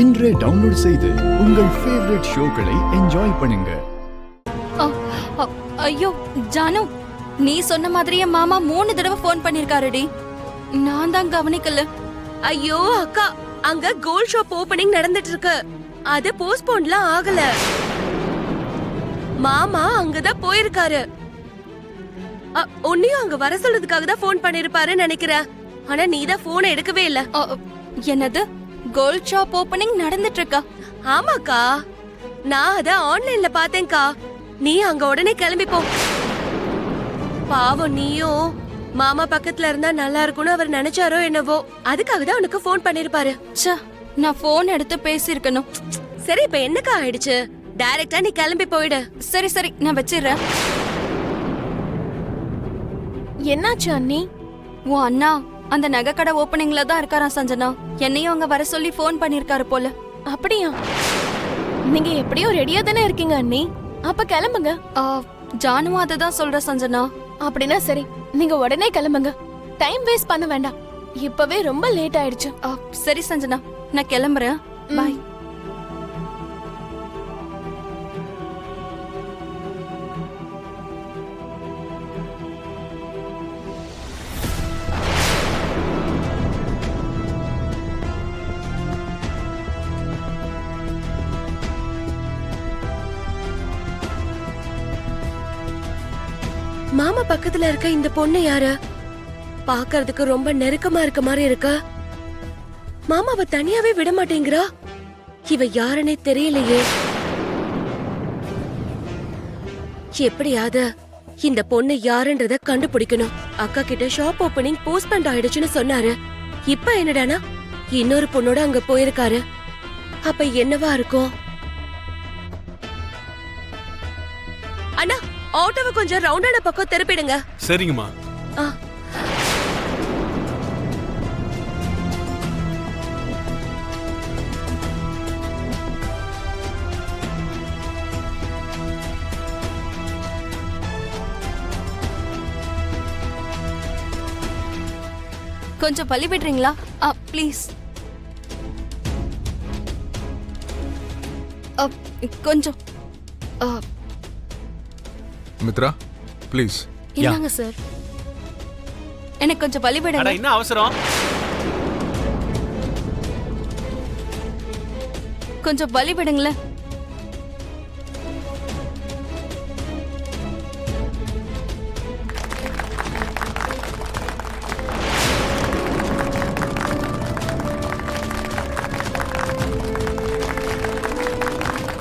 இன்றே டவுன்லோட் செய்து உங்கள் ஃபேவரட் ஷோக்களை என்ஜாய் பண்ணுங்க. ஐயோ ஜானு, நீ சொன்ன மாதிரியே மாமா 3 தடவை போன் பண்ணிருக்காருடி. நான் தான் கவனிக்கல. ஐயோ அக்கா, அங்க கோல்ட் ஷாப் ஓபனிங் நடந்துட்டு இருக்கு. அது போஸ்ட்போன்லாம் ஆகல. மாமா அங்கதான் போயிருக்காரு. உன்னையும் அங்க வர சொல்றதுக்காக தான் போன் பண்ணிருப்பாருன்னு நினைக்கிறேன். ஆனா நீ தான் போன் எடுக்கவே இல்ல. என்னது, கோல்ட் ஷாப் ஓபனிங் நடந்துட்டு இருக்கா? ஆமாக்கா, நான் அத ஆன்லைன்ல பார்த்தேன்க்கா. நீ அங்க உடனே கிளம்பி போ. பாவம், நீயும் மாமா பக்கத்துல இருந்தா நல்லா இருக்கும்னு அவர் நினைச்சாரோ என்னவோ, அதுக்காக தான் உனக்கு போன் பண்ணிருப்பாரு. நான் போன் எடுத்து பேசிருக்கணும். சரி, இப்ப என்னக்கா ஆயிடுச்சு? டைரக்டா நீ கிளம்பி போயிடு. சரி சரி, நான் வச்சிடுறேன். என்னாச்சு அண்ணி? உன் அண்ணா அந்த நகை கடை ஓபனிங்ல தான் இருக்காராம் சஞ்சனா. என்னையும் அங்க வர சொல்லி போன் பண்ணிருக்காரு போல. அப்படியா? நீங்க எப்படியோ ரெடியா தானே இருக்கீங்க அண்ணி. அப்ப கிளம்புங்க. ஜானுவும் அதை தான் சொல்ற சஞ்சனா. அப்படின்னா சரி, நீங்க உடனே கிளம்புங்க. டைம் வேஸ்ட் பண்ண வேண்டாம். இப்பவே ரொம்ப லேட் ஆயிடுச்சு. சரி சஞ்சனா, நான் கிளம்புறேன். பாய். மாமா பக்கத்துல இருக்க இந்த பொண்ணு யாரு? பாக்குறதுக்கு ரொம்ப நெருக்கமா இருக்க மாதிரி இருக்க. மாமாவை தனியாவே விட மாட்டேங்கிறா. இவ யாருன்னே தெரியலையே. எப்படியாவது இந்த பொண்ணு யாருன்றத கண்டுபிடிக்கணும். அக்கா கிட்ட ஷாப் ஓபனிங் போஸ்ட்போன் ஆயிடுச்சுன்னு சொன்னாரு. இப்ப என்னடானா இன்னொரு பொண்ணோட அங்க போயிருக்காரு. அப்ப என்னவா இருக்கும்? அண்ணா, ஆட்டோவை கொஞ்சம் ரவுண்டான பக்கம் திருப்பிடுங்க. சரிங்கம்மா. கொஞ்சம் பள்ளி விடுறீங்களா? ப்ளீஸ். கொஞ்சம் மித்ரா, ப்ளீஸ். இந்தாங்க சார். எனக்கு கொஞ்சம் பள்ளி விடுங்க. என்ன அவசரம்? கொஞ்சம் பள்ளி விடுங்களேன்.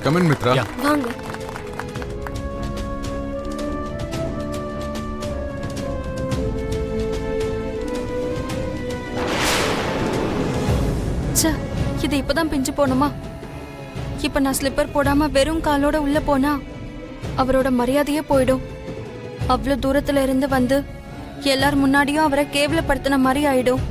Come in, Mitra. வாங்க. இது இப்பதான் பிஞ்சு போணுமா? இப்ப நான் ஸ்லிப்பர் போடாம வெறும் காலோட உள்ள போனா அவரோட மரியாதையே போயிடும். அவ்வளவு தூரத்துல இருந்து வந்து எல்லார் முன்னாடியும் அவரை கேவலப்படுத்தின மாதிரி ஆயிடும்.